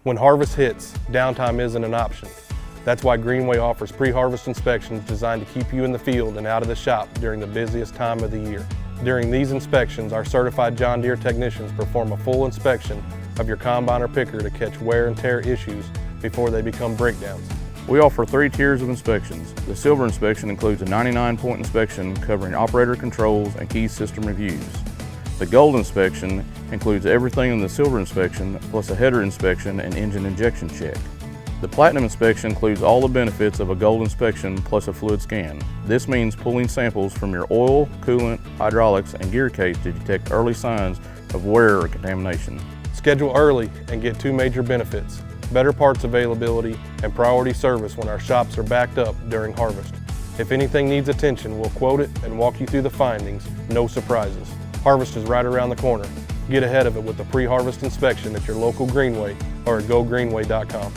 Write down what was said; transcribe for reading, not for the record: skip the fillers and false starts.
When harvest hits, downtime isn't an option. That's why Greenway offers pre-harvest inspections designed to keep you in the field and out of the shop during the busiest time of the year. During these inspections, our certified John Deere technicians perform a full inspection of your combine or picker to catch wear and tear issues before they become breakdowns. We offer 3 tiers of inspections. The Silver inspection includes a 99-point inspection covering operator controls and key system reviews. The Gold inspection includes everything in the Silver inspection, plus a header inspection and engine injection check. The Platinum inspection includes all the benefits of a Gold inspection plus a fluid scan. This means pulling samples from your oil, coolant, hydraulics, and gear case to detect early signs of wear or contamination. Schedule early and get 2 major benefits: better parts availability and priority service when our shops are backed up during harvest. If anything needs attention, we'll quote it and walk you through the findings, no surprises. Harvest is right around the corner. Get ahead of it with a pre-harvest inspection at your local Greenway or at gogreenway.com.